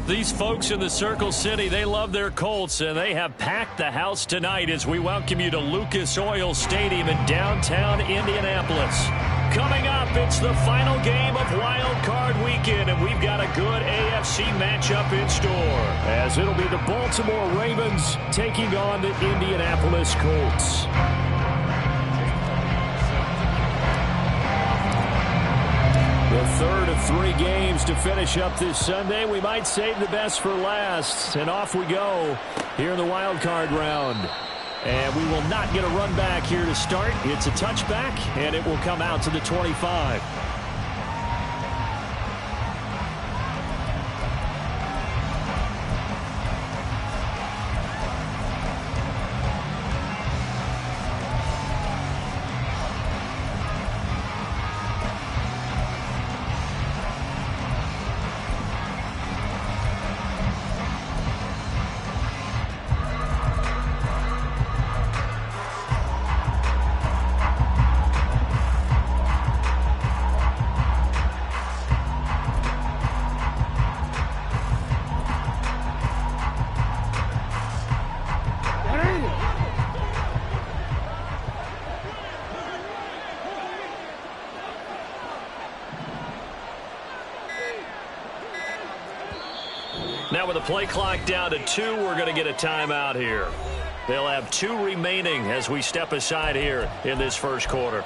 These folks in the Circle City, they love their Colts, and they have packed the house tonight as we welcome you to Lucas Oil Stadium in downtown Indianapolis. Coming up, it's the final game of Wild Card Weekend, and we've got a good AFC matchup in store, as it'll be the Baltimore Ravens taking on the Indianapolis Colts. The third of 3 games to finish up this Sunday. We might save the best for last. And off we go here in the wild card round. And we will not get a run back here to start. It's a touchback, and it will come out to the 25. Now with the play clock down to 2, we're going to get a timeout here. They'll have 2 remaining as we step aside here in this first quarter.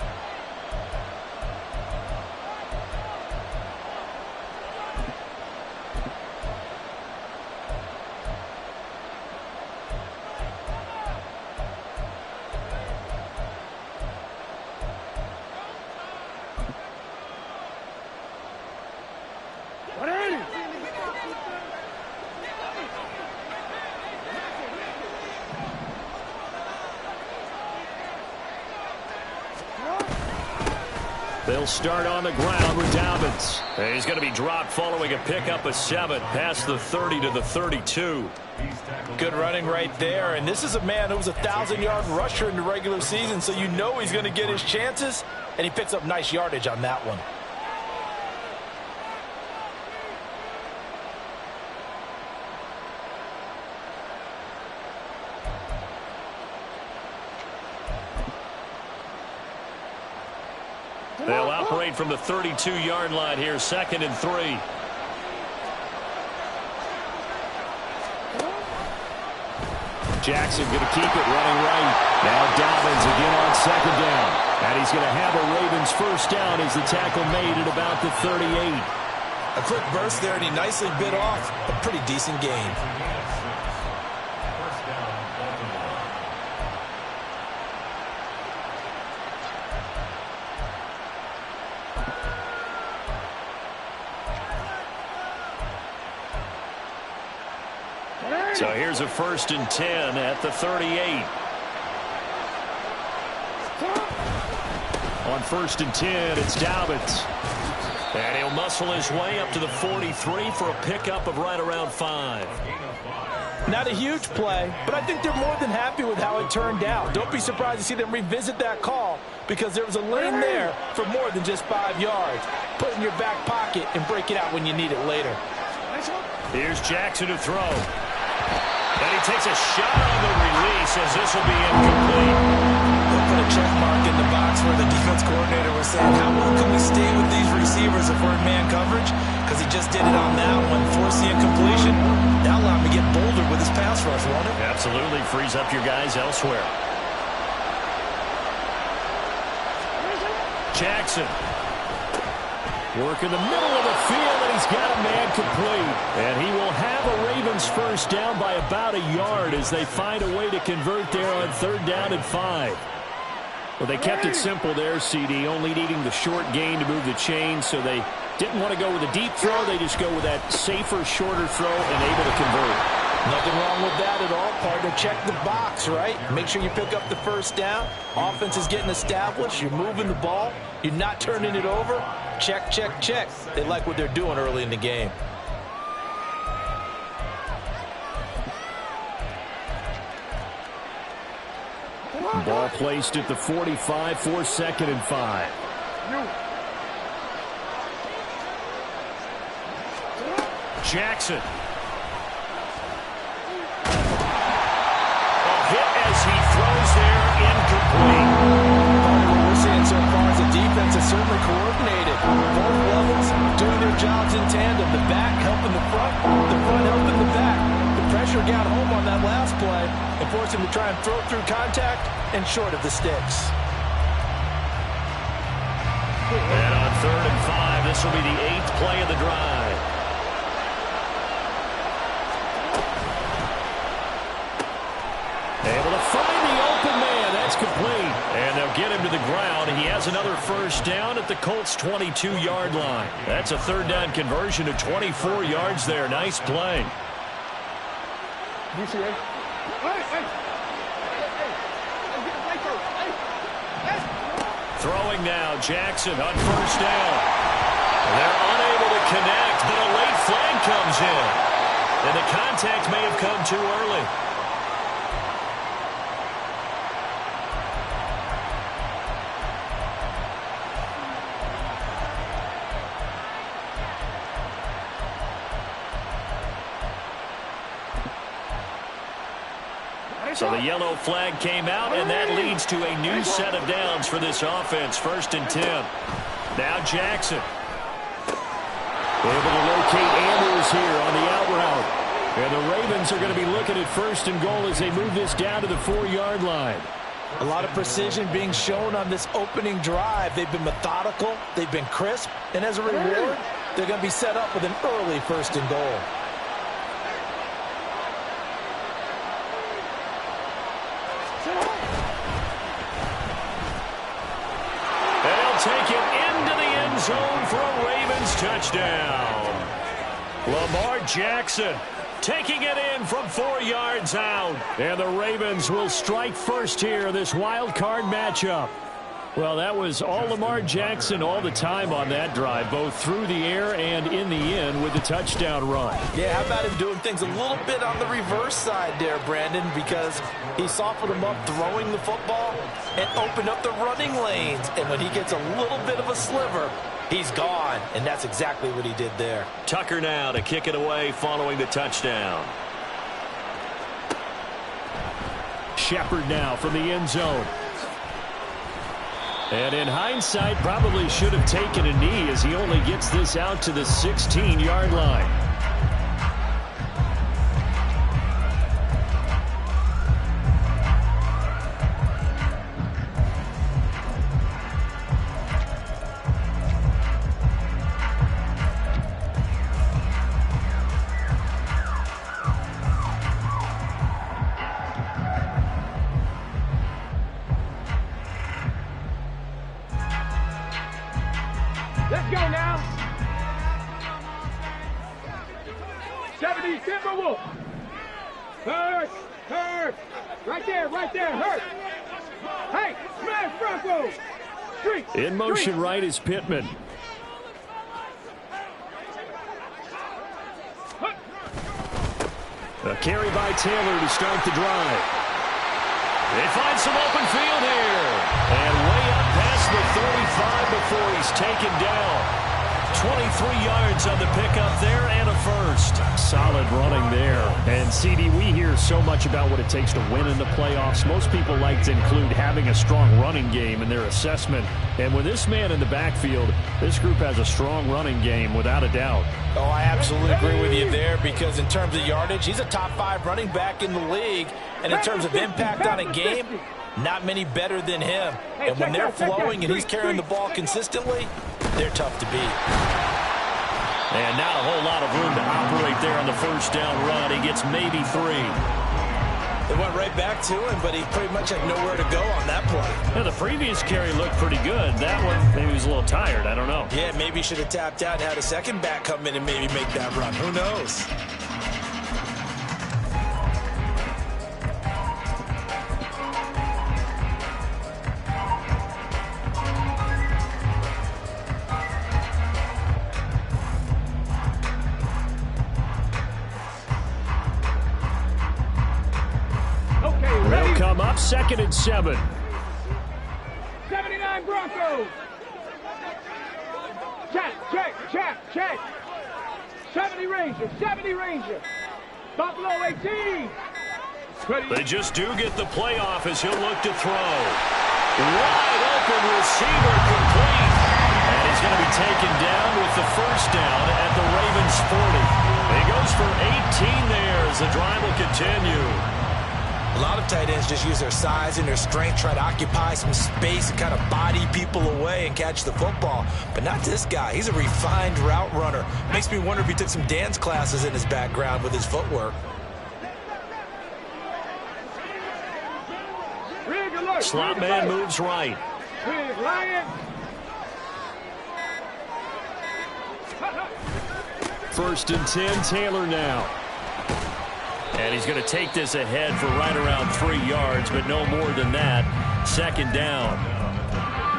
They'll start on the ground with Dobbins. And he's going to be dropped following a pickup of 7 past the 30 to the 32. Good running right there. And this is a man who was a 1,000-yard rusher in the regular season, so you know he's going to get his chances. And he picks up nice yardage on that one. They'll operate from the 32-yard line here, 2nd and 3. Jackson going to keep it running right. Now Dobbins again on 2nd down. And he's going to have a Ravens first down as the tackle made at about the 38. A quick burst there, and he nicely bit off a pretty decent gain. So here's a 1st and 10 at the 38. On 1st and 10, it's Dobbins. And he'll muscle his way up to the 43 for a pickup of right around 5. Not a huge play, but I think they're more than happy with how it turned out. Don't be surprised to see them revisit that call, because there was a lane there for more than just 5 yards. Put it in your back pocket and break it out when you need it later. Here's Jackson to throw. And he takes a shot on the release as this will be incomplete. They'll put a check mark in the box where the defense coordinator was saying, how well can we stay with these receivers if we're in man coverage? Because he just did it on that one, force the incompletion. That'll allow him to get bolder with his pass rush, won't it? Absolutely, frees up your guys elsewhere. Jackson. Work in the middle of the field, and he's got a man complete. And he will have a Ravens first down by about a yard as they find a way to convert there on 3rd down and 5. Well, they kept it simple there, CD, only needing the short gain to move the chain, so they didn't want to go with a deep throw. They just go with that safer, shorter throw and able to convert. Nothing wrong with that at all, partner. Check the box, right? Make sure you pick up the first down. Offense is getting established. You're moving the ball. You're not turning it over. Check, check, check. They like what they're doing early in the game. Ball placed at the 45 for 2nd and 5. Jackson. complete. What we're seeing so far is the defense is certainly coordinated. Both levels doing their jobs in tandem. The back helping the front helping the back. The pressure got home on that last play and forced him to try and throw through contact and short of the sticks. And on 3rd and 5, this will be the 8th play of the drive. Able to find the open man. That's complete. And they'll get him to the ground. He has another first down at the Colts' 22-yard line. That's a 3rd down conversion to 24 yards there. Nice play. Throwing now, Jackson on first down. They're unable to connect, but a late flag comes in. And the contact may have come too early. So the yellow flag came out, and that leads to a new set of downs for this offense. 1st and 10. Now Jackson. Able to locate Andrews here on the out route. And the Ravens are going to be looking at 1st and goal as they move this down to the 4-yard line. A lot of precision being shown on this opening drive. They've been methodical. They've been crisp. And as a reward, they're going to be set up with an early 1st and goal. Take it into the end zone for a Ravens touchdown. Lamar Jackson taking it in from 4 yards out. And the Ravens will strike first here in this wild card matchup. Well, that was all Lamar Jackson all the time on that drive, both through the air and in the end with the touchdown run. Yeah, how about him doing things a little bit on the reverse side there, Brandon, because he softened him up throwing the football and opened up the running lanes. And when he gets a little bit of a sliver, he's gone. And that's exactly what he did there. Tucker now to kick it away following the touchdown. Shepard now from the end zone. And in hindsight, probably should have taken a knee as he only gets this out to the 16-yard line. Let's go now. 70 Timberwolves. Hurt. Right there, hurt. Hey, smash Bronco. Street. In motion right is Pittman. A carry by Taylor to start the drive. They find some open field here. And way up past the 35 before he's taken down. 23 yards on the pickup there and a first. Solid running there. And, CD, we hear so much about what it takes to win in the playoffs. Most people like to include having a strong running game in their assessment. And with this man in the backfield, this group has a strong running game without a doubt. Oh, I absolutely agree with you there because in terms of yardage, he's a top 5 running back in the league. And in terms of impact on a game, not many better than him. And when they're flowing and he's carrying the ball consistently, they're tough to beat. And not a whole lot of room to operate there on the first down run. He gets maybe 3. They went right back to him, but he pretty much had nowhere to go on that play. Yeah, the previous carry looked pretty good. That one, maybe he was a little tired. I don't know. Yeah, maybe he should have tapped out and had a second back come in and maybe make that run. Who knows? They'll come up 2nd and 7. 79 Broncos. Check. 70 Rangers. Buffalo 18. They just do get the playoff as he'll look to throw. Wide open receiver complete. And he's going to be taken down with the first down at the Ravens 40. He goes for 18 there as the drive will continue. A lot of tight ends just use their size and their strength, try to occupy some space and kind of body people away and catch the football. But not this guy. He's a refined route runner. Makes me wonder if he took some dance classes in his background with his footwork. Slot man moves right. First and 10, Taylor now. And he's going to take this ahead for right around 3 yards, but no more than that. Second down.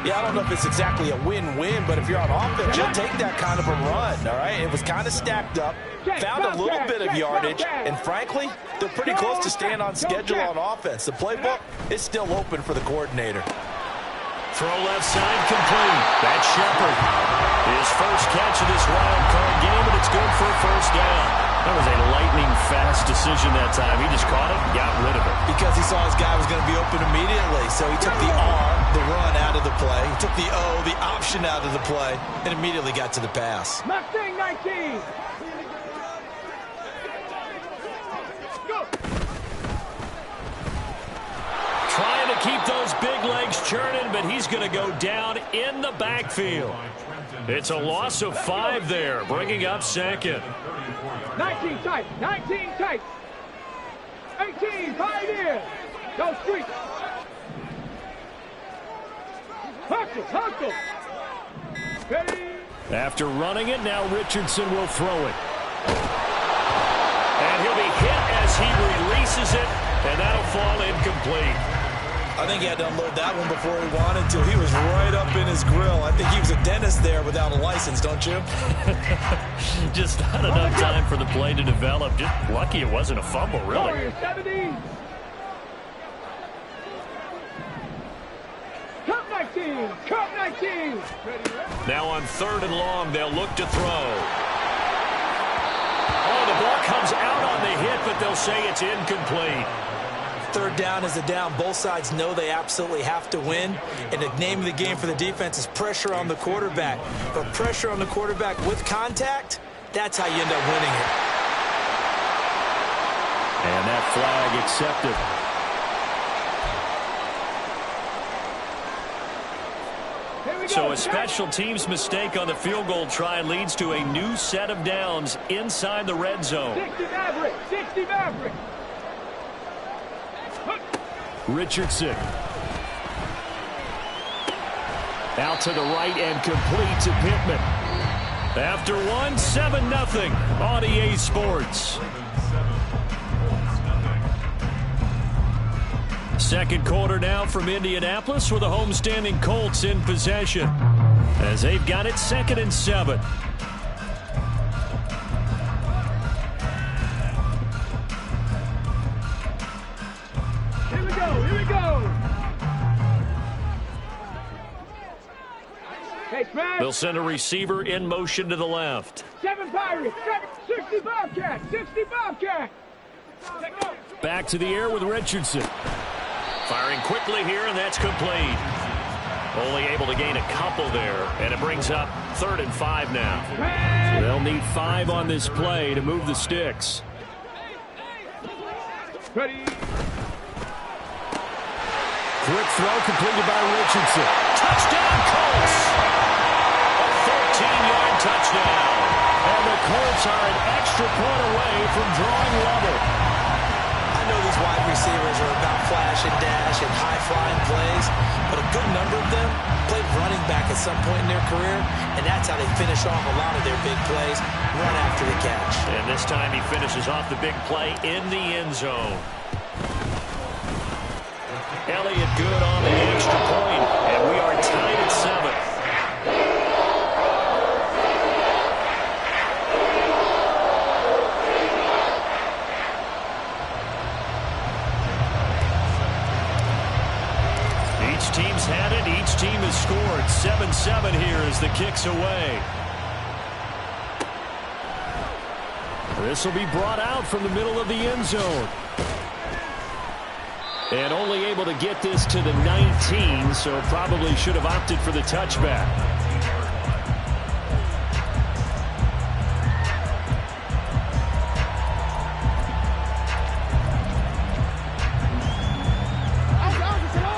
Yeah, I don't know if it's exactly a win-win, but if you're on offense, you'll take that kind of a run, all right? It was kind of stacked up, found a little bit of yardage, and frankly, they're pretty close to staying on schedule on offense. The playbook is still open for the coordinator. Throw left side complete. That's Shepard. His first catch of this wild card game, and it's good for a first down. That was a lightning-fast decision that time. He just caught it and got rid of it. Because he saw his guy was going to be open immediately, so he took the R, the run, out of the play. He took the O, the option, out of the play, and immediately got to the pass. Mustang 19. Go. Trying to keep those big legs churning, but he's going to go down in the backfield. It's a loss of 5 there, bringing up second. 19 tight, 19 tight. 18, 5 in. Go street. Hustle. Ready. After running it, now Richardson will throw it. And he'll be hit as he releases it, and that'll fall incomplete. I think he had to unload that one before he wanted to. He was right up in his grill. I think he was a dentist there without a license, don't you? Just not enough time for the play to develop. Just lucky it wasn't a fumble, really. 70. Cup 19. Cup 19. Now on 3rd and long, they'll look to throw. Oh, the ball comes out on the hit, but they'll say it's incomplete. 3rd down is a down. Both sides know they absolutely have to win. And the name of the game for the defense is pressure on the quarterback. But pressure on the quarterback with contact, that's how you end up winning it. And that flag accepted. So a special teams mistake on the field goal try leads to a new set of downs inside the red zone. 60 Maverick. 60 Maverick. Richardson. Out to the right and complete to Pittman. After one, 7-0 on EA Sports. Second quarter now from Indianapolis with the homestanding Colts in possession as they've got it 2nd and 7. Here we go. Hey, Smash. They'll send a receiver in motion to the left. 7 Pirates. 60 Bobcat. 60 Bobcat. Back to the air with Richardson. Firing quickly here, and that's complete. Only able to gain a couple there, and it brings up 3rd and 5 now. So they'll need 5 on this play to move the sticks. Ready. Quick throw completed by Richardson. Touchdown, Colts! A 14-yard touchdown. And the Colts are an extra point away from drawing level. I know these wide receivers are about flash and dash and high-flying plays, but a good number of them played running back at some point in their career, and that's how they finish off a lot of their big plays, run after the catch. And this time he finishes off the big play in the end zone. Elliott good on the extra point, and we are tied at 7. Each team's had it. Each team has scored. 7-7 here as the kick's away. This will be brought out from the middle of the end zone. And only able to get this to the 19, so probably should have opted for the touchback.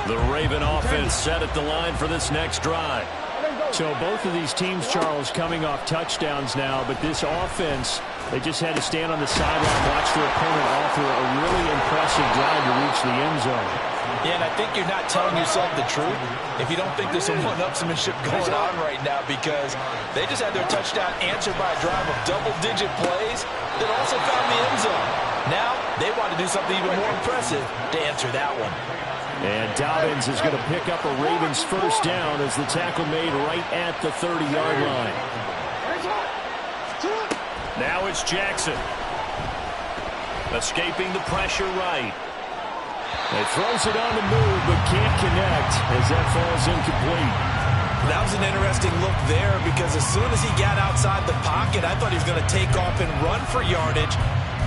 The Raven offense set at the line for this next drive. So both of these teams, Charles, coming off touchdowns now, but this offense, they just had to stand on the sideline, watch their opponent offer a really impressive drive to reach the end zone. Yeah, and I think you're not telling yourself the truth if you don't think there's some one-upsmanship going on right now, because they just had their touchdown answered by a drive of double-digit plays that also found the end zone. Now they want to do something even more impressive to answer that one. And Dobbins is going to pick up a Ravens first down as the tackle made right at the 30-yard line. Now it's Jackson. Escaping the pressure right. He throws it on the move but can't connect as that falls incomplete. That was an interesting look there, because as soon as he got outside the pocket, I thought he was going to take off and run for yardage.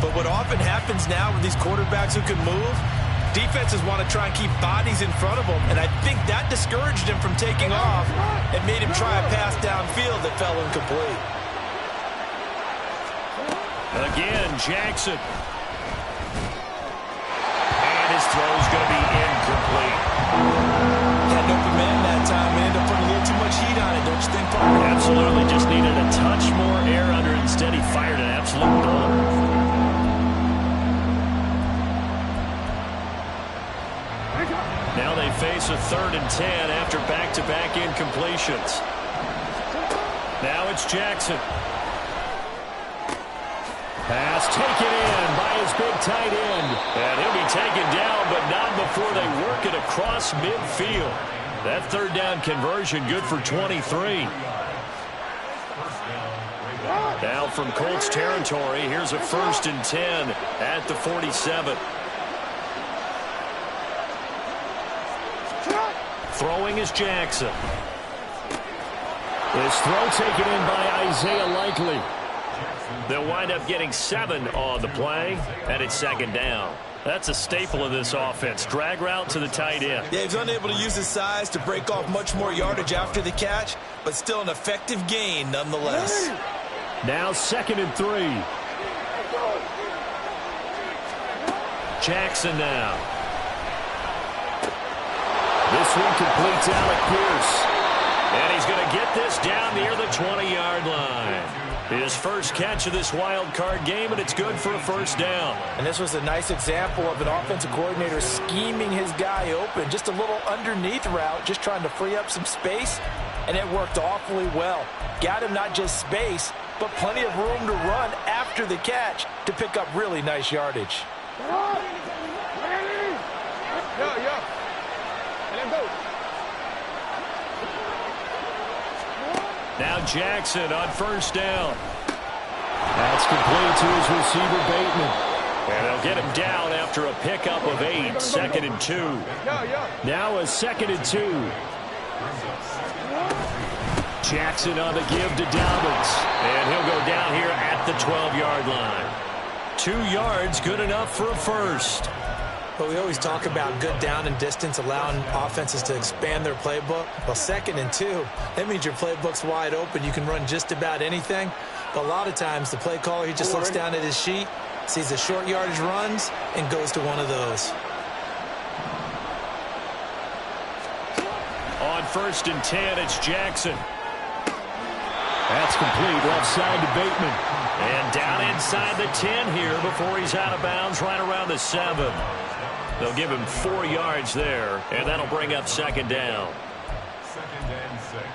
But what often happens now with these quarterbacks who can move, defenses want to try and keep bodies in front of them, and I think that discouraged him from taking off and made him try a pass downfield that fell incomplete. Again, Jackson. And his throw's going to be incomplete. Had an open man that time and ended up putting a little too much heat on it, don't you think, Parker? Absolutely, just needed a touch more air under it. Instead, he fired an absolute bullet. Now they face a 3rd and 10 after back-to-back incompletions. Now it's Jackson. Pass taken in by his big tight end. And he'll be taken down, but not before they work it across midfield. That 3rd down conversion good for 23. Now from Colts territory, here's a 1st and 10 at the 47. Throwing is Jackson. His throw taken in by Isaiah Likely. They'll wind up getting 7 on the play, and it's 2nd down. That's a staple of this offense. Drag route to the tight end. Yeah, he's unable to use his size to break off much more yardage after the catch, but still an effective gain nonetheless. Now 2nd and 3. Jackson now. This one completes Alec Pierce. And he's going to get this down near the 20-yard line. His first catch of this wild card game, and it's good for a 1st down. And this was a nice example of an offensive coordinator scheming his guy open. Just a little underneath route, just trying to free up some space, and it worked awfully well. Got him not just space, but plenty of room to run after the catch to pick up really nice yardage. Now Jackson on 1st down. That's complete to his receiver, Bateman. And they'll get him down after a pickup of 8, 2nd and 2. Now a 2nd and 2. Jackson on the give to Dobbins. And he'll go down here at the 12-yard line. 2 yards, good enough for a 1st. But we always talk about good down and distance, allowing offenses to expand their playbook. Well, 2nd and 2, that means your playbook's wide open. You can run just about anything. But a lot of times, the play caller, he just looks down at his sheet, sees the short yardage runs, and goes to one of those. On 1st and 10, it's Jackson. That's complete, left side to Bateman. And down inside the 10 here before he's out of bounds, right around the 7. They'll give him 4 yards there, and that'll bring up 2nd down. 2nd and 6.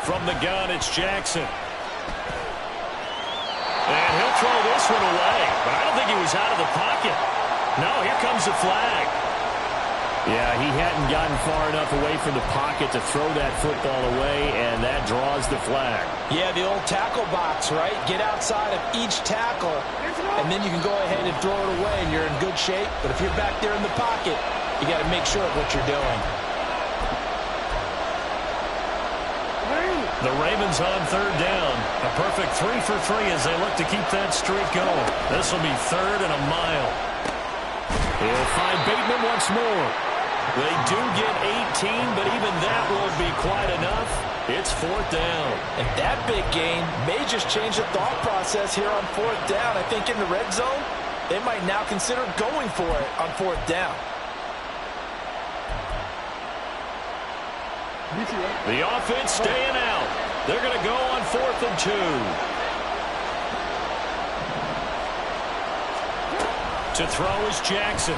From the gun, it's Jackson. And he'll throw this one away, but I don't think he was out of the pocket. No, here comes the flag. Yeah, he hadn't gotten far enough away from the pocket to throw that football away, and that draws the flag. Yeah, the old tackle box, right? Get outside of each tackle, and then you can go ahead and throw it away, and you're in good shape. But if you're back there in the pocket, you got to make sure of what you're doing. The Ravens on third down. A perfect 3 for 3 as they look to keep that streak going. This will be third and a mile. He'll find Bateman once more. They do get 18, but even that won't be quite enough. It's fourth down. And that big gain may just change the thought process here on fourth down. I think in the red zone, they might now consider going for it on fourth down. The offense staying out. They're going to go on 4th and 2. To throw is Jackson.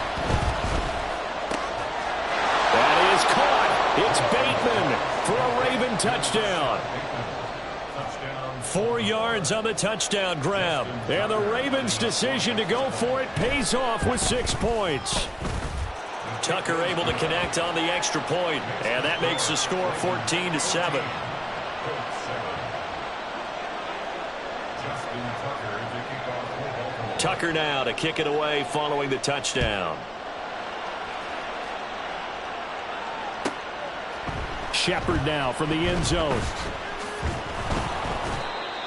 That is caught. It's Bateman for a Raven touchdown. 4 yards on the touchdown grab. And the Ravens' decision to go for it pays off with 6 points. Tucker able to connect on the extra point, and that makes the score 14-7. Tucker now to kick it away following the touchdown. Shepard now from the end zone.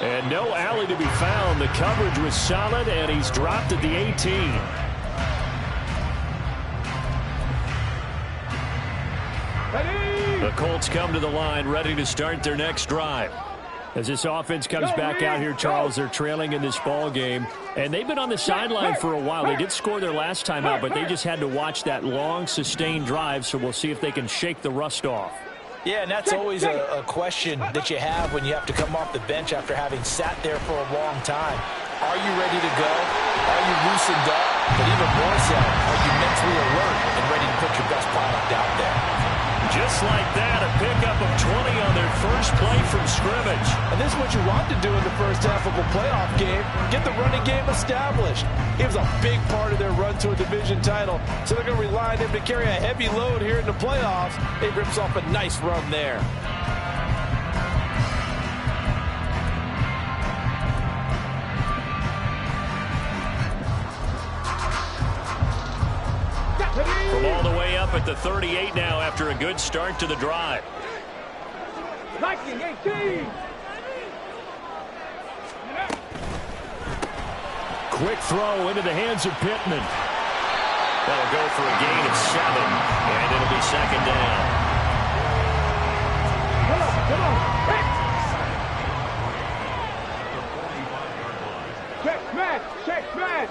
And no alley to be found. The coverage was solid, and he's dropped at the 18. The Colts come to the line, ready to start their next drive. As this offense comes back out here, Charles, they're trailing in this ball game, and they've been on the sideline for a while. They did score their last time out, but they just had to watch that long, sustained drive, so we'll see if they can shake the rust off. Yeah, and that's always a question that you have when you have to come off the bench after having sat there for a long time. Are you ready to go? Are you loosened up? But even more so, are you mentally alert and ready to put your best product out there? Just like that, a pickup of 20 on their first play from scrimmage. And this is what you want to do in the first half of a playoff game. Get the running game established. It was a big part of their run to a division title, so they're going to rely on him to carry a heavy load here in the playoffs. He rips off a nice run there. From all the way up at the 38 now after a good start to the drive. 19-18. Quick throw into the hands of Pittman. That'll go for a gain of 7, and it'll be second down. Come on. Check smash.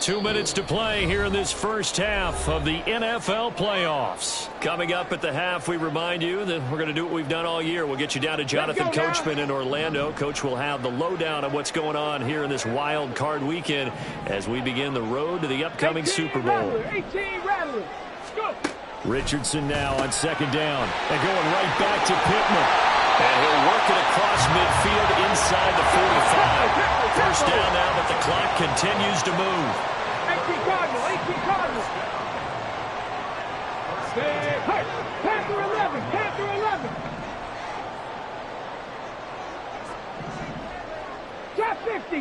2 minutes to play here in this first half of the NFL playoffs. Coming up at the half, we remind you that we're going to do what we've done all year. We'll get you down to Jonathan Coachman in Orlando. Coach will have the lowdown of what's going on here in this wild card weekend as we begin the road to the upcoming Super Bowl. 18 Rattlers. Go. Richardson now on second down and going right back to Pittman. And he'll work it across midfield inside the 45. First down now, but the clock continues to move. 18 Cardinals. Panther 11.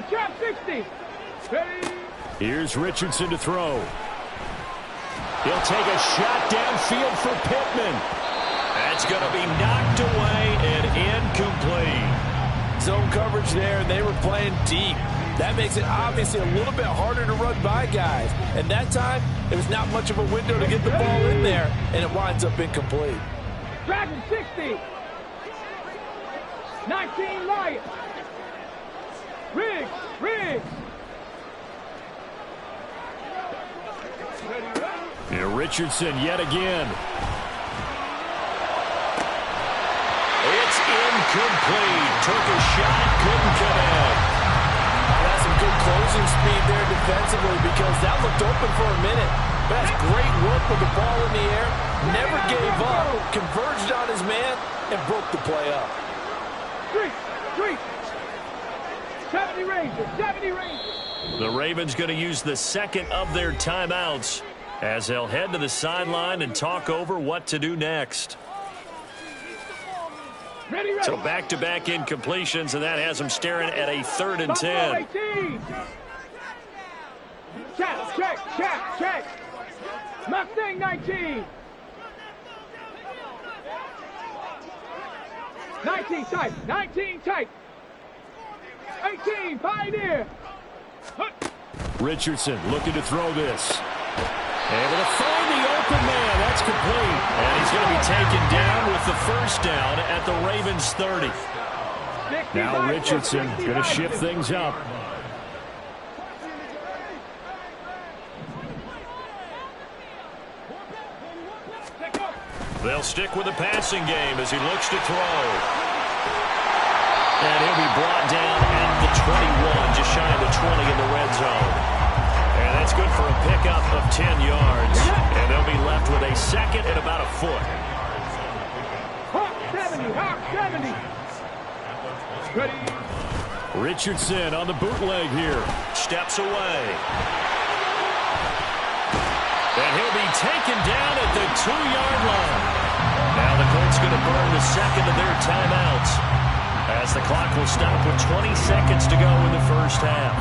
Trap 60. Ready. Here's Richardson to throw. He'll take a shot downfield for Pittman. That's going to be knocked away and incomplete. Zone coverage there, and they were playing deep. That makes it obviously a little bit harder to run by guys. And that time, there was not much of a window to get the ball in there, and it winds up incomplete. Dragon 60. 19 Lions. Riggs. Here Richardson yet again. It's incomplete. Took a shot, couldn't connect. That's some good closing speed there defensively because that looked open for a minute. But that's great work with the ball in the air. Never gave up. Converged on his man and broke the play up. Street. 70 Rangers. The Ravens going to use the second of their timeouts as they'll head to the sideline and talk over what to do next. Ready. So back-to-back incompletions, and that has them staring at a 3rd and 10. Check. Mustang 19. 19 type. 19 type. 18 Pioneer. Richardson looking to throw this. Able to find the open man. That's complete. And he's going to be taken down with the first down at the Ravens 30. Now Richardson going to shift things up. They'll stick with the passing game as he looks to throw. And he'll be brought down at the 21, just shy of the 20 in the red zone. And that's good for a pickup of 10 yards. And they'll be left with a second and about a foot. Hawk 70, Hawk 70. Ready. Richardson on the bootleg here. Steps away. And he'll be taken down at the 2-yard line. Now the Colts going to burn the second of their timeouts as the clock will stop with 20 seconds to go in the first half.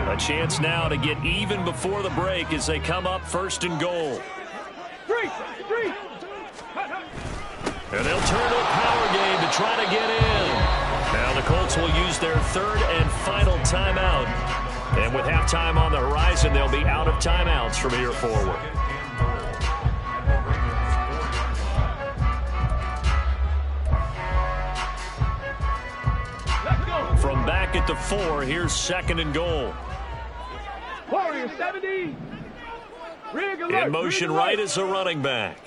A chance now to get even before the break as they come up first and goal. And they'll turn to a power game to try to get in. Now the Colts will use their third and final timeout. And with halftime on the horizon, they'll be out of timeouts from here forward. From back at the 4, here's second and goal. Warrior 70. Rig alert. In motion right is a running back.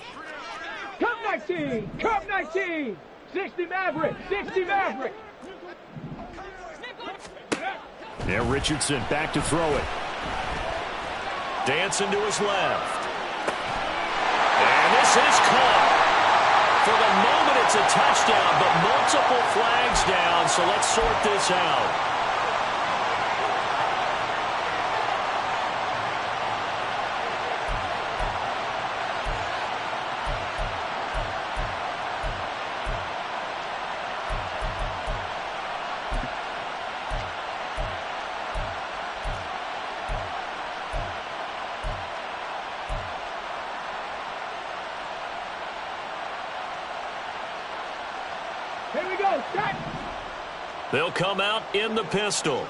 Cup 19. Cup 19. 60 Maverick. 60 Maverick. Yeah, Richardson back to throw it. Dancing to his left. And this is caught. For the moment, it's a touchdown, but multiple flags down, so let's sort this out. Here we go. Set. They'll come out in the pistol.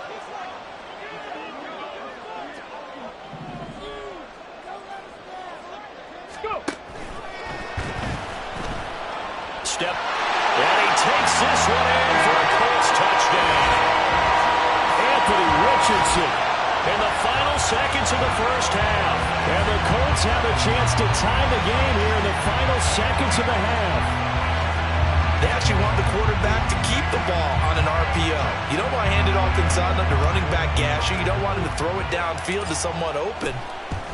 Go. Step. And he takes this one in for a Colts touchdown. Anthony Richardson in the final seconds of the first half. And the Colts have a chance to tie the game here in the final seconds of the half. They actually want the quarterback to keep the ball on an RPO. You don't want to hand it off inside under running back Gasher. You don't want him to throw it downfield to someone open.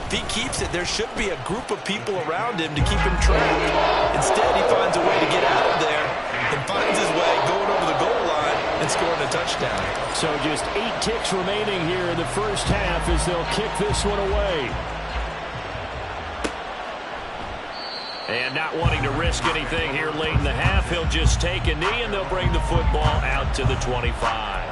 If he keeps it, there should be a group of people around him to keep him trapped. Instead, he finds a way to get out of there and finds his way going over the goal line and scoring a touchdown. So just 8 ticks remaining here in the first half as they'll kick this one away. And not wanting to risk anything here late in the half, he'll just take a knee and they'll bring the football out to the 25.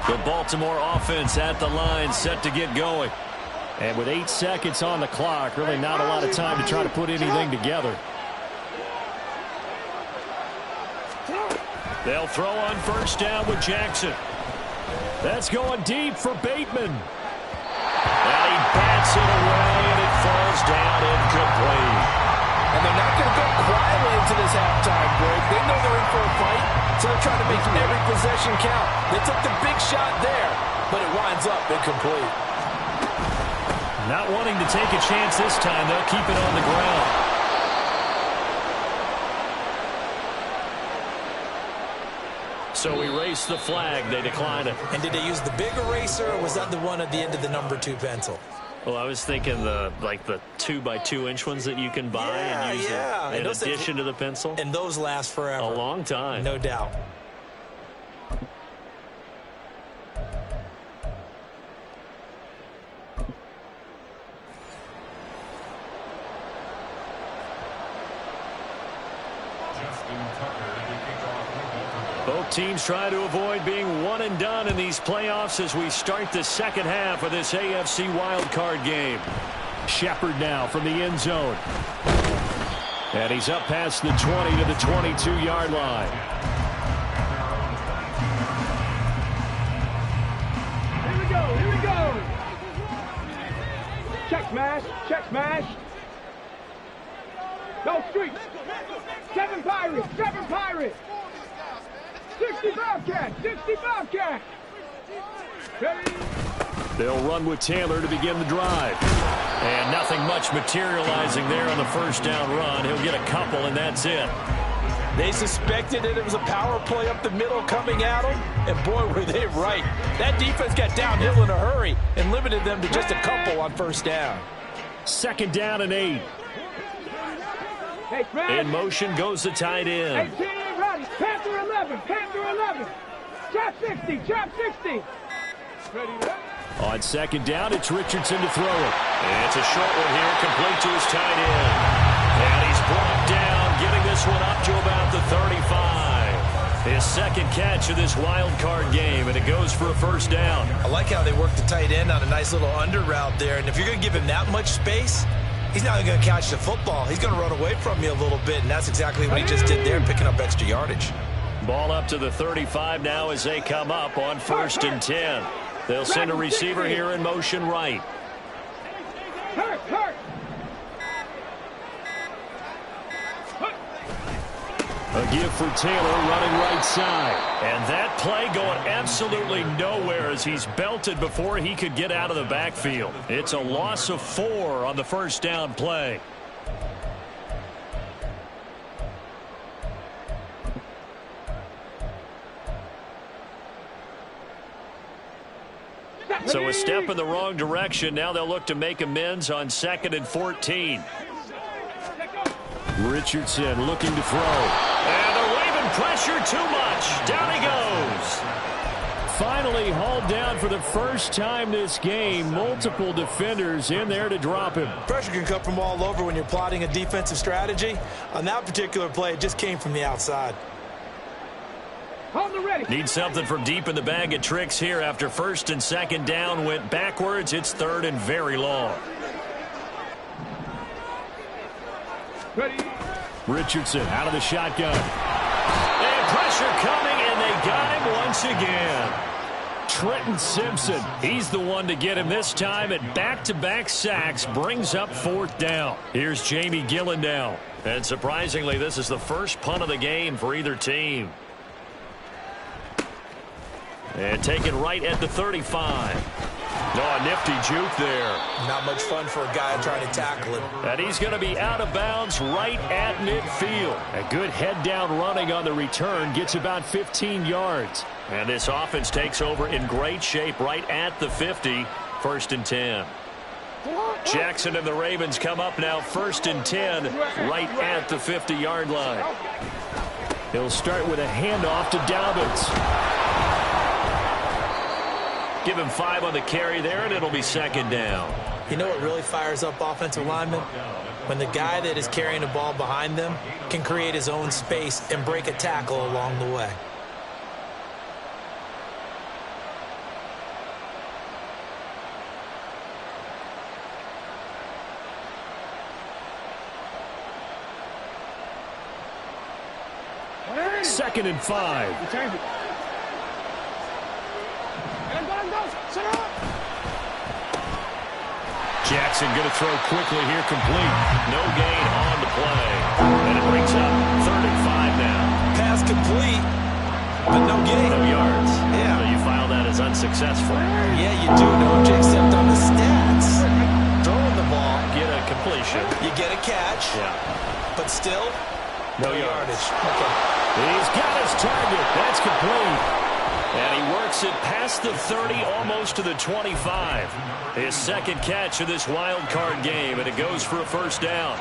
The Baltimore offense at the line set to get going. And with 8 seconds on the clock, really not a lot of time to try to put anything together. They'll throw on first down with Jackson. That's going deep for Bateman. And he bats it away, and it falls down incomplete. And they're not going to go quietly into this halftime break. They know they're in for a fight, so they're trying to make every possession count. They took the big shot there, but it winds up incomplete. Not wanting to take a chance this time, they'll keep it on the ground. So erase the flag. They decline it. And did they use the big eraser, or was that the one at the end of the number 2 pencil? Well, I was thinking the 2x2-inch ones that you can buy and use in addition to the pencil. And those last forever. A long time. No doubt. Both teams trying to avoid being one and done in these playoffs as we start the second half of this AFC wildcard game. Shepard now from the end zone. And he's up past the 20 to the 22-yard line. Here we go, here we go. Check smash, check smash. Go street. 7 Pirates, 7 Pirates. 60 Bobcats, 60 Bobcats. Ready? They'll run with Taylor to begin the drive. And nothing much materializing there on the first down run. He'll get a couple, and that's it. They suspected that it was a power play up the middle coming at them, and boy, were they right. That defense got downhill in a hurry and limited them to just a couple on first down. Second down and 8. Hey, Fred. In motion goes the tight end. 18 ready. Panther 11, Panther 11. Chop 60, chop 60. Ready, ready. On second down, it's Richardson to throw it. And it's a short one here, complete to his tight end. And he's brought down, getting this one up to about the 35. His second catch of this wild card game, and it goes for a first down. I like how they worked the tight end on a nice little under route there. And if you're going to give him that much space, he's not going to catch the football. He's going to run away from you a little bit, and that's exactly what he just did there, picking up extra yardage. Ball up to the 35 now as they come up on first and 10. They'll send a receiver here in motion right. Hurt, hurt. A give for Taylor running right side. And that play going absolutely nowhere as he's belted before he could get out of the backfield. It's a loss of 4 on the first down play. So a step in the wrong direction. Now they'll look to make amends on 2nd and 14. Richardson looking to throw. And the Raven pressure too much. Down he goes. Finally hauled down for the first time this game. Multiple defenders in there to drop him. Pressure can come from all over when you're plotting a defensive strategy. On that particular play, it just came from the outside. Hold the ready. Need something from deep in the bag of tricks here after first and second down went backwards. It's third and very long. Ready. Richardson out of the shotgun. And pressure coming, and they got him once again. Trenton Simpson, he's the one to get him this time at back-to-back sacks, brings up 4th down. Here's Jamie Gillen now. And surprisingly, this is the first punt of the game for either team. And taken right at the 35. Oh, a nifty juke there. Not much fun for a guy trying to tackle him. And he's going to be out of bounds right at midfield. A good head-down running on the return gets about 15 yards. And this offense takes over in great shape right at the 50. First and 10. Jackson and the Ravens come up now first and 10 right at the 50-yard line. He'll start with a handoff to Dobbins. Give him 5 on the carry there, and it'll be second down. You know what really fires up offensive linemen? When the guy that is carrying the ball behind them can create his own space and break a tackle along the way. Second and 5. Jackson going to throw quickly here, complete. No gain on the play. And it brings up 3rd and 5 now. Pass complete, but no gain. No yards. Yeah. So you file that as unsuccessful. Yeah, you do, don't you? Except on the stats. Throwing the ball. Get a completion. You get a catch. Yeah. But still, no yardage. Okay. He's got his target. That's complete. And he works it past the 30, almost to the 25. His second catch of this wild card game, and it goes for a first down.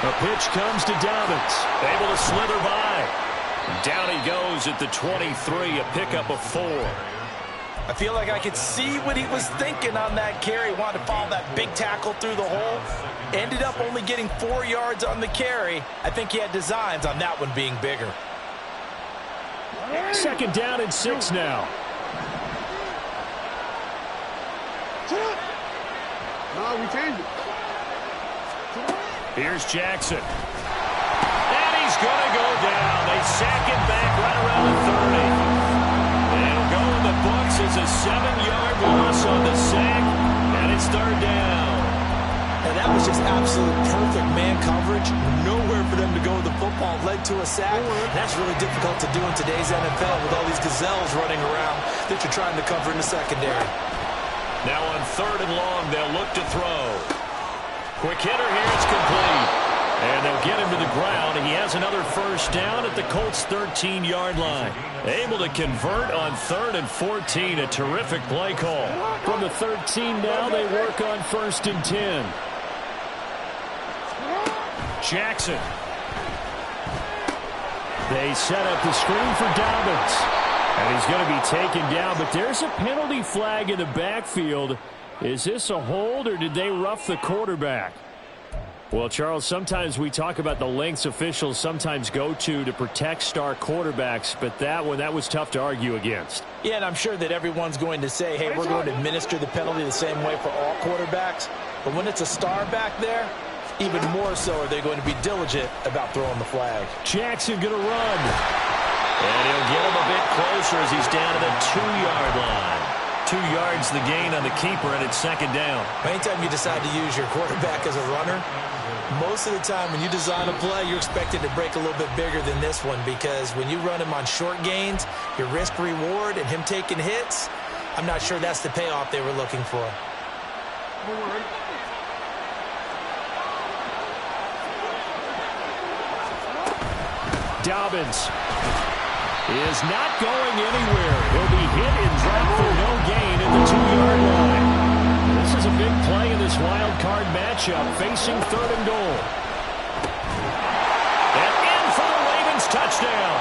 A pitch comes to Dobbins. Able to slither by. Down he goes at the 23, a pickup of 4. I feel like I could see what he was thinking on that carry. Wanted to follow that big tackle through the hole. Ended up only getting 4 yards on the carry. I think he had designs on that one being bigger. Second down and 6 now. No, we changed it. Here's Jackson. And he's going to go down. They sack him back right around the 30. It'll go in the books as a 7-yard loss on the sack, and it's third down. And that was just absolute perfect man coverage. Nowhere for them to go with the football. Led to a sack. That's really difficult to do in today's NFL with all these gazelles running around that you're trying to cover in the secondary. Now on third and long, they'll look to throw. Quick hitter here, it's complete. And they'll get him to the ground. He has another first down at the Colts' 13-yard line. Able to convert on 3rd and 14. A terrific play call. From the 13 now, they work on 1st and 10. Jackson. They set up the screen for Dobbins. And he's going to be taken down, but there's a penalty flag in the backfield. Is this a hold, or did they rough the quarterback? Well, Charles, sometimes we talk about the lengths officials sometimes go to protect star quarterbacks, but that was tough to argue against. Yeah, and I'm sure that everyone's going to say, hey, we're going to administer the penalty the same way for all quarterbacks. But when it's a star back there, even more so are they going to be diligent about throwing the flag. Jackson going to run. And he'll get him a bit closer as he's down to the 2-yard line. 2 yards the gain on the keeper, and it's second down. Anytime you decide to use your quarterback as a runner, most of the time when you design a play, you're expected to break a little bit bigger than this one, because when you run him on short gains, your risk-reward and him taking hits, I'm not sure that's the payoff they were looking for. Dobbins is not going anywhere. He'll be hit and dropped for no gain at the 2-yard line. This is a big play in this wild card matchup, facing 3rd and goal. And in for the Ravens touchdown.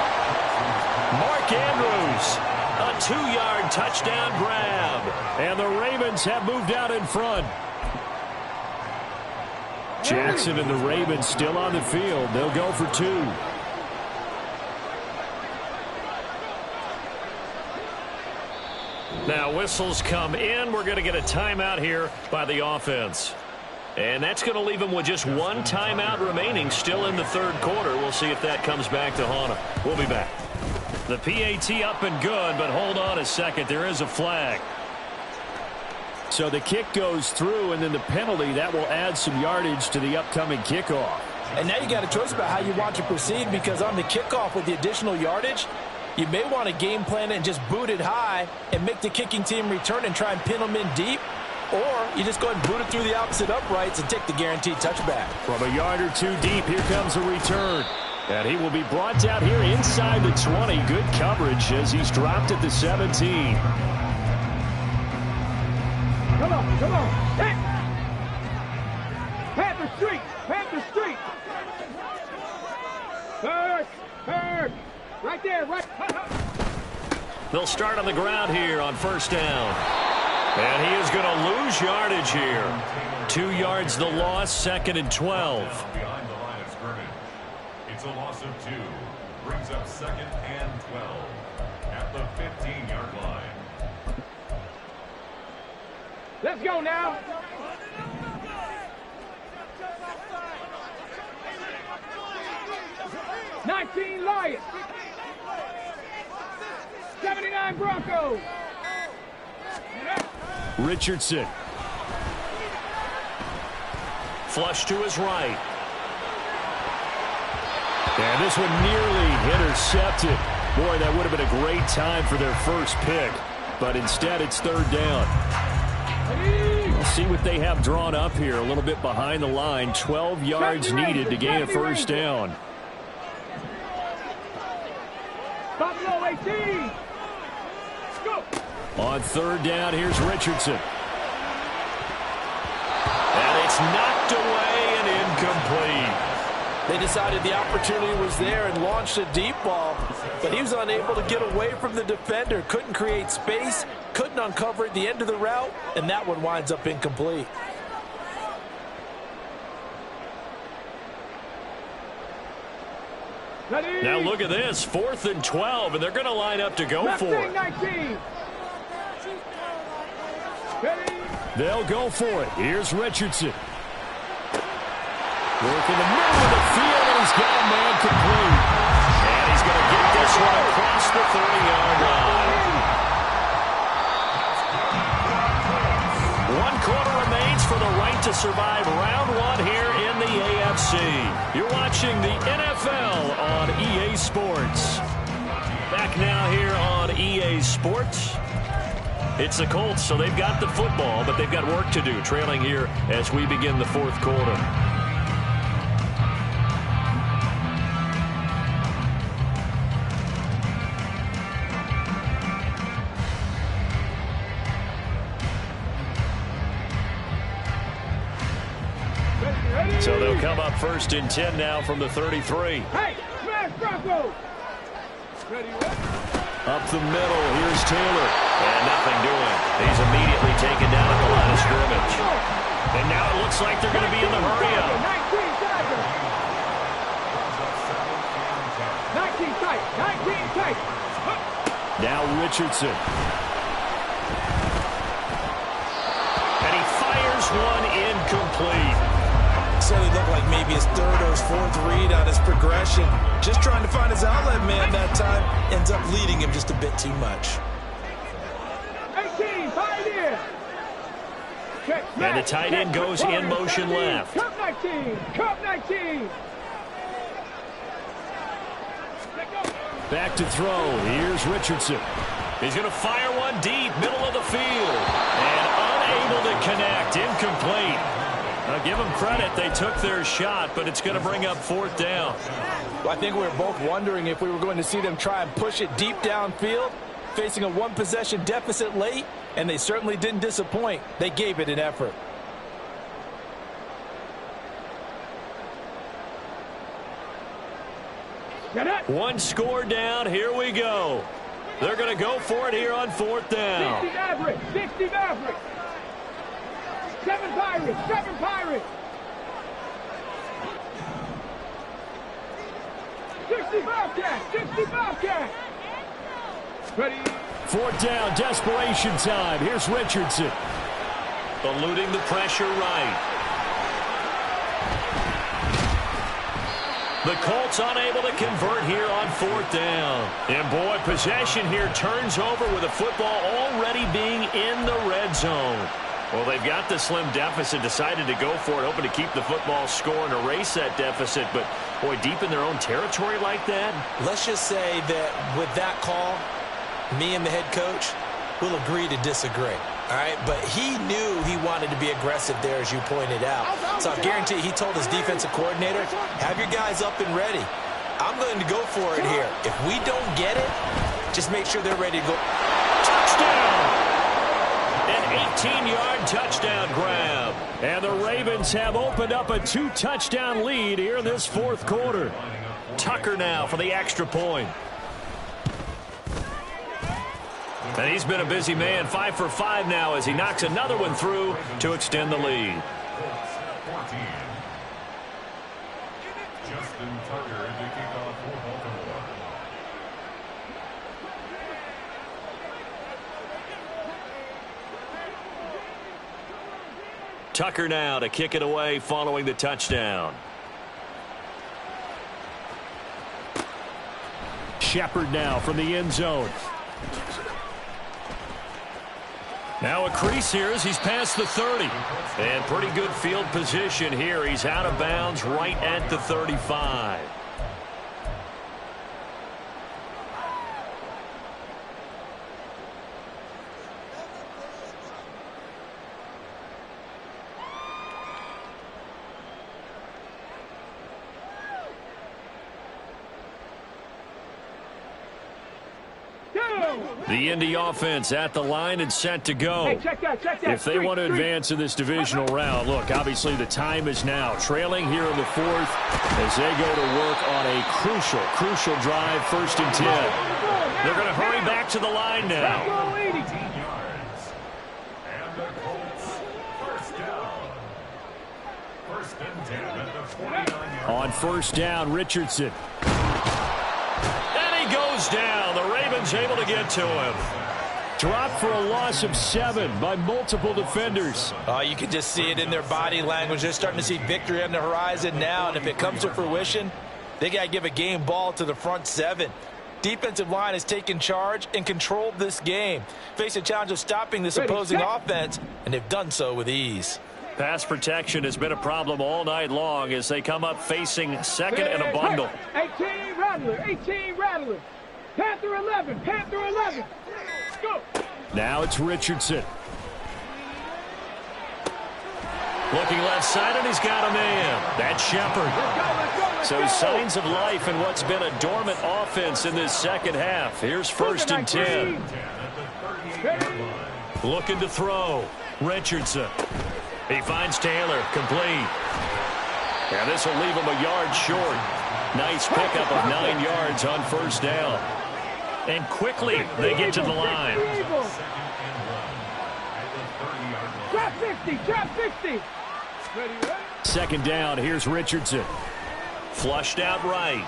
Mark Andrews, a 2-yard touchdown grab. And the Ravens have moved out in front. Jackson and the Ravens still on the field. They'll go for 2. Now whistles come in. We're going to get a timeout here by the offense. And that's going to leave them with just 1 timeout remaining still in the 3rd quarter. We'll see if that comes back to haunt them. We'll be back. The PAT up and good, but hold on a second. There is a flag. So the kick goes through, and then the penalty, that will add some yardage to the upcoming kickoff. And now you got a choice about how you want to proceed, because on the kickoff with the additional yardage, you may want to game plan it and just boot it high and make the kicking team return and try and pin them in deep. Or you just go ahead and boot it through the opposite uprights and take the guaranteed touchback. From a yard or 2 deep, here comes a return. And he will be brought down here inside the 20. Good coverage as he's dropped at the 17. Come on, come on. Hit. Panther Street, Panther Street. Third. Right there, right. They'll start on the ground here on 1st down. And he is going to lose yardage here. 2 yards the loss, 2nd and 12. Behind the line of scrimmage. It's a loss of 2. Brings up 2nd and 12 at the 15-yard line. Let's go now. '19 Lions. 79 Broncos. Richardson. Flush to his right. And this one nearly intercepted. Boy, that would have been a great time for their first pick. But instead, it's 3rd down. We'll see what they have drawn up here. A little bit behind the line. 12 yards needed to gain a 1st down. Buffalo 18. Go. On 3rd down, here's Richardson. And it's knocked away and incomplete. They decided the opportunity was there and launched a deep ball, but he was unable to get away from the defender, couldn't create space, couldn't uncover at the end of the route, and that one winds up incomplete. Now look at this, 4th and 12, and they're going to line up to go for it. 19. They'll go for it. Here's Richardson. Work in the middle of the field, and he's got a man complete. And he's going to get this one across the 30-yard line. 1 quarter remains for the right to survive round 1 here in the AFC. You're watching the NFL on EA Sports. Back now here on EA Sports. It's the Colts, so they've got the football, but they've got work to do, trailing here as we begin the 4th quarter. So they'll come up 1st and 10 now from the 33. Hey, smash Broncos. Up the middle, here's Taylor. And nothing doing. He's immediately taken down at the line of scrimmage. And now it looks like they're going to be in the hurry-up. 19 tight. 19 tight. Now Richardson. And he fires one incomplete. Certainly looked like maybe his 3rd or his 4th read on his progression. Just trying to find his outlet man that time. Ends up leading him just a bit too much. 18, Pioneer. And the tight end goes in motion left. Cup 19. Cup 19. Back to throw. Here's Richardson. He's going to fire one deep, middle of the field. And unable to connect. Incomplete. Now give them credit. They took their shot, but it's going to bring up 4th down. Well, I think we were both wondering if we were going to see them try and push it deep downfield, facing a 1-possession deficit late, and they certainly didn't disappoint. They gave it an effort. One score down. Here we go. They're going to go for it here on 4th down. 60 Maverick. 60 Maverick. 7 Pirates. 7 Pirates. 60 Bobcat. 60 Bobcat. Ready. 4th down. Desperation time. Here's Richardson. Eluding the pressure right. The Colts unable to convert here on 4th down. And boy, possession here turns over with the football already being in the red zone. Well, they've got the slim deficit, decided to go for it, hoping to keep the football score and erase that deficit. But, boy, deep in their own territory like that. Let's just say that with that call, me and the head coach will agree to disagree. All right, but he knew he wanted to be aggressive there, as you pointed out. So I guarantee he told his defensive coordinator, have your guys up and ready. I'm going to go for it here. If we don't get it, just make sure they're ready to go. Touchdown! An 18-yard touchdown grab. And the Ravens have opened up a 2-touchdown lead here in this 4th quarter. Tucker now for the extra point. And he's been a busy man, 5 for 5 now as he knocks another one through to extend the lead. Justin Tucker to kick off for Baltimore. Tucker now to kick it away following the touchdown. Shepard now from the end zone. Now a crease here as he's past the 30. And pretty good field position here. He's out of bounds right at the 35. The Indy offense at the line and set to go. Hey, check that. If they want to advance in this divisional round, look, obviously the time is now. Trailing here in the fourth as they go to work on a crucial drive, 1st and 10. They're going to hurry back to the line now. 18 yards. And the Colts, first down. 1st and 10 at the 49-yard line. On 1st down, Richardson. And he goes down. The Ravens able to get to him. Dropped for a loss of 7 by multiple defenders. You can just see it in their body language. They're starting to see victory on the horizon now, and if it comes to fruition, they got to give a game ball to the front 7. Defensive line has taken charge and controlled this game. Face a challenge of stopping this opposing offense, and they've done so with ease. Pass protection has been a problem all night long as they come up facing second and a bundle. 18 Rattler. Panther 11. Go. Now it's Richardson. Looking left side, and he's got a man. That's Shepard. So signs of life in what's been a dormant offense in this second half. Here's 1st and 10. Looking to throw. Richardson. He finds Taylor. Complete. And this will leave him a yard short. Nice pickup of 9 yards on 1st down. And quickly they get to the line. Drop 60. 2nd down. Here's Richardson. Flushed out right.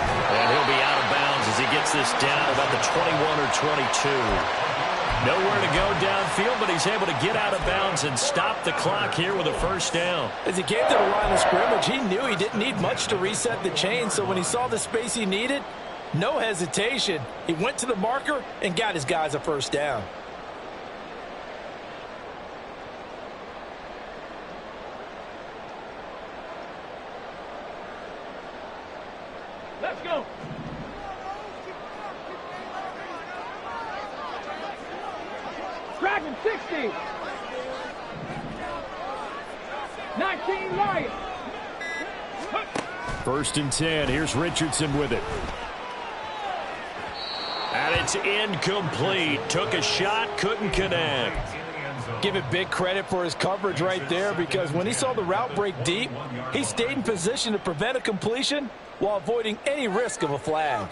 And he'll be out of bounds as he gets this down about the 21 or 22. Nowhere to go downfield, but he's able to get out of bounds and stop the clock here with a 1st down. As he came to the line of scrimmage, he knew he didn't need much to reset the chain, so when he saw the space he needed, no hesitation. He went to the marker and got his guys a 1st down. Let's go. Dragon 60. 19 Lions. 1st and 10. Here's Richardson with it. And it's incomplete. Took a shot, couldn't connect. Give it big credit for his coverage right there, because when he saw the route break deep, he stayed in position to prevent a completion while avoiding any risk of a flag.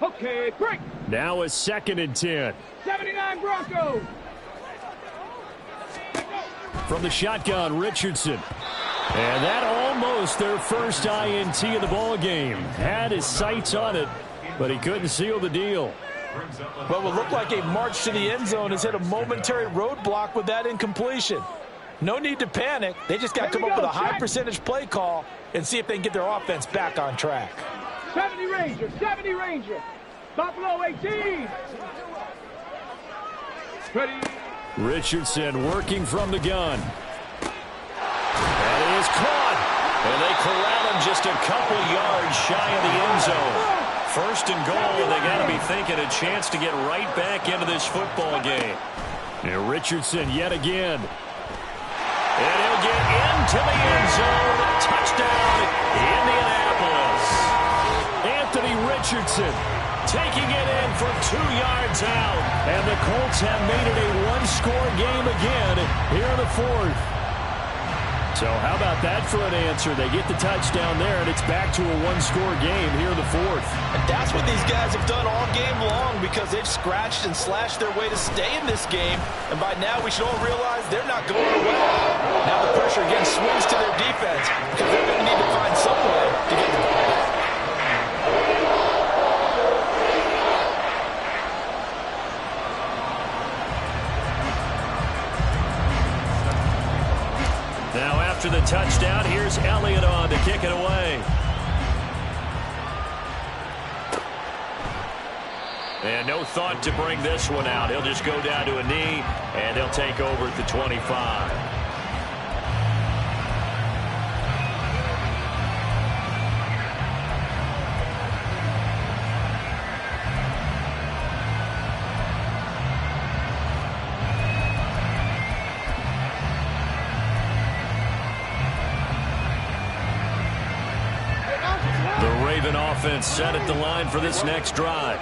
Okay, break. Now a 2nd and 10. 79 Broncos. From the shotgun, Richardson. And that almost their first INT of the ball game. Had his sights on it, but he couldn't seal the deal. What would look like a march to the end zone has hit a momentary roadblock with that incompletion. No need to panic. They just got to come up with a high percentage play call and see if they can get their offense back on track. 70 Ranger. Buffalo 18. Ready. Richardson working from the gun. And it is caught. And they corral him just a couple yards shy of the end zone. 1st and goal, and they got to be thinking a chance to get right back into this football game. And Richardson yet again. And he'll get into the end zone. Touchdown, Indianapolis. Anthony Richardson taking it in from 2 yards out. And the Colts have made it a one-score game again here in the 4th. So how about that for an answer? They get the touchdown there, and it's back to a one-score game here in the 4th. And that's what these guys have done all game long, because they've scratched and slashed their way to stay in this game. And by now, we should all realize they're not going away. Now the pressure again swings to their defense, because they're going to need to find some way to get the ball back. Now after the touchdown, here's Elliott on to kick it away. And no thought to bring this one out. He'll just go down to a knee, and he'll take over at the 25. Raven offense set at the line for this next drive.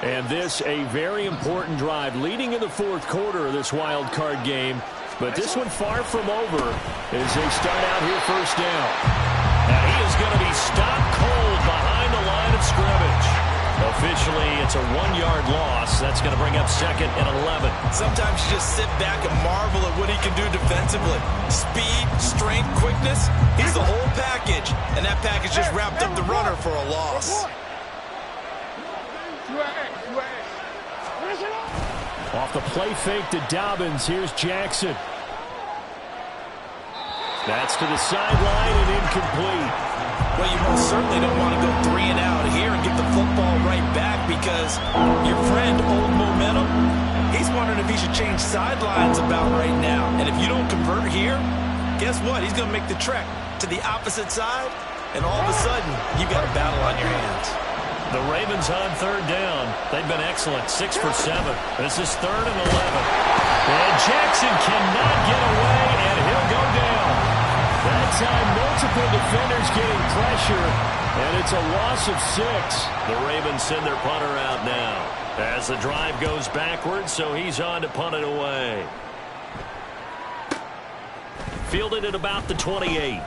And this a very important drive leading in the fourth quarter of this wild card game. But this one far from over as they start out here first down. And he is going to be stopped cold behind the line of scrimmage. Officially, it's a 1-yard loss. That's going to bring up 2nd and 11. Sometimes you just sit back and marvel at what he can do defensively. Speed, strength, quickness. He's the whole package. And that package just wrapped up the runner for a loss. Off the play fake to Dobbins. Here's Jackson. That's to the sideline and incomplete. Well, you most certainly don't want to go 3 and out here and get the football right back because your friend, Old Momentum, he's wondering if he should change sidelines about right now. And if you don't convert here, guess what? He's going to make the trek to the opposite side, and all of a sudden, you've got a battle on your hands. The Ravens on 3rd down. They've been excellent, 6 for 7. This is 3rd and 11. And Jackson cannot get away, and he'll go down. That time, multiple defenders getting pressure, and it's a loss of 6. The Ravens send their punter out now as the drive goes backwards, so he's on to punt it away. Fielded at about the 28.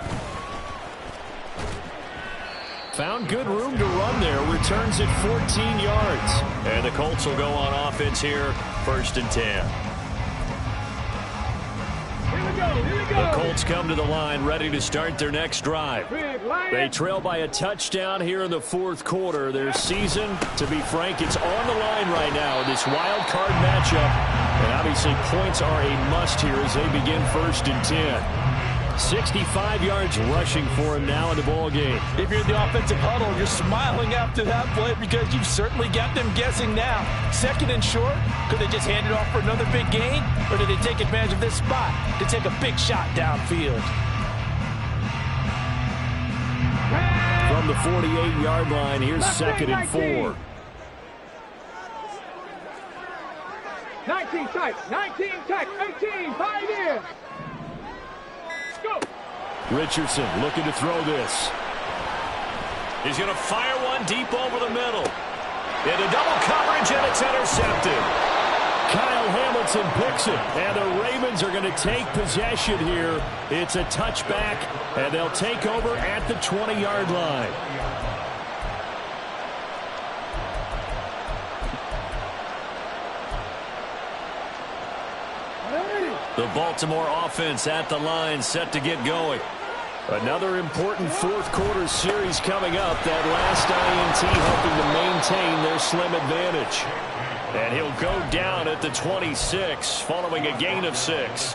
Found good room to run there. Returns at 14 yards. And the Colts will go on offense here, 1st and 10. The Colts come to the line ready to start their next drive. They trail by a touchdown here in the fourth quarter. Their season, to be frank, it's on the line right now in this wild card matchup. And obviously points are a must here as they begin 1st and 10. 65 yards rushing for him now in the ball game. If you're in the offensive huddle, you're smiling after that play because you've certainly got them guessing now. 2nd and short, could they just hand it off for another big gain? Or did they take advantage of this spot to take a big shot downfield? From the 48-yard line, here's 2nd and 4. 19 tight, 18, 5 years. Go. Richardson looking to throw this. He's going to fire one deep over the middle. Into double coverage, and it's intercepted. Kyle Hamilton picks it, and the Ravens are going to take possession here. It's a touchback, and they'll take over at the 20-yard line. The Baltimore offense at the line, set to get going. Another important fourth quarter series coming up. That last INT helping to maintain their slim advantage. And he'll go down at the 26 following a gain of 6.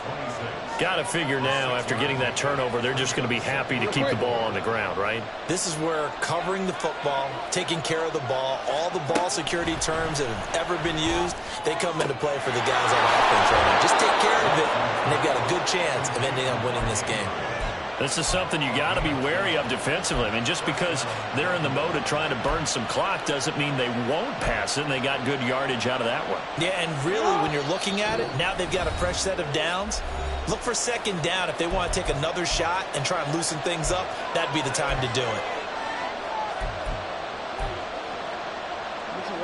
Got to figure now after getting that turnover, they're just going to be happy to keep the ball on the ground, right? This is where covering the football, taking care of the ball, all the ball security terms that have ever been used, they come into play for the guys on offense right now. Just take care of it, and they've got a good chance of ending up winning this game. This is something you got to be wary of defensively. I mean, just because they're in the mode of trying to burn some clock doesn't mean they won't pass it, and they got good yardage out of that one. Yeah, and really, when you're looking at it, now they've got a fresh set of downs. Look for 2nd down. If they want to take another shot and try and loosen things up, that'd be the time to do it.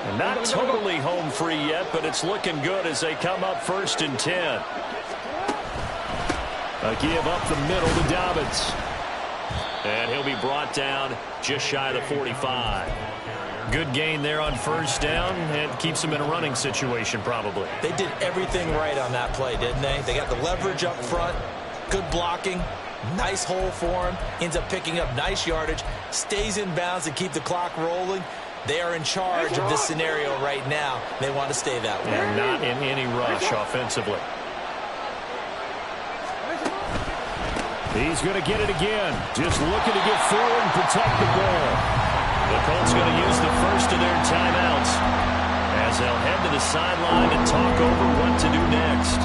And not totally home free yet, but it's looking good as they come up 1st and 10. A give up the middle to Dobbins. And he'll be brought down just shy of the 45. Good gain there on 1st down, and keeps him in a running situation probably. They did everything right on that play, didn't they? They got the leverage up front, good blocking, nice hole for him, ends up picking up nice yardage, stays in bounds to keep the clock rolling. They are in charge of this scenario right now. They want to stay that way. And not in any rush offensively. He's going to get it again. Just looking to get forward and protect the ball. The Colts going to use the first of their timeouts as they'll head to the sideline and talk over what to do next.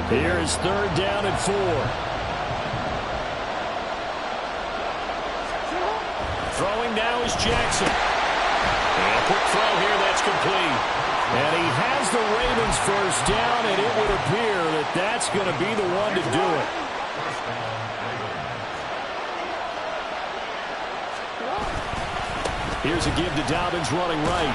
Here is 3rd down and 4. Throwing now is Jackson. And a quick throw here, that's complete. And he has the Ravens 1st down, and it would appear that that's going to be the one to do it. First down, Ravens. Here's a give to Dobbins running right.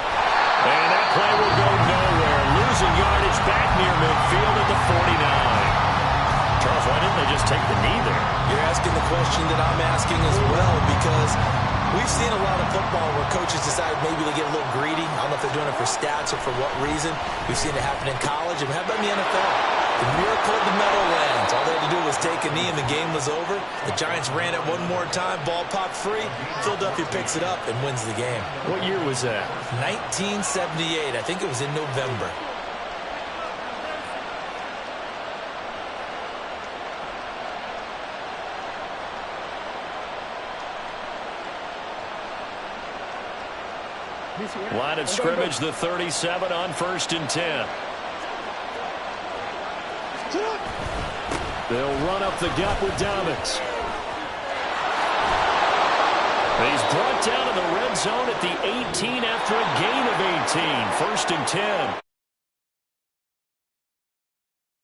And that play will go nowhere. Losing yardage back near midfield at the 49. Charles, why didn't they just take the knee there? You're asking the question that I'm asking as well, because we've seen a lot of football where coaches decide maybe to get a little greedy. I don't know if they're doing it for stats or for what reason. We've seen it happen in college, and how about in the NFL? The miracle of the Meadowlands. All they had to do was take a knee, and the game was over. The Giants ran it one more time. Ball popped free. Philadelphia picks it up and wins the game. What year was that? 1978. I think it was in November. Line of scrimmage, the 37 on 1st and 10. They'll run up the gut with Dobbins. He's brought down in the red zone at the 18 after a gain of 18. 1st and 10.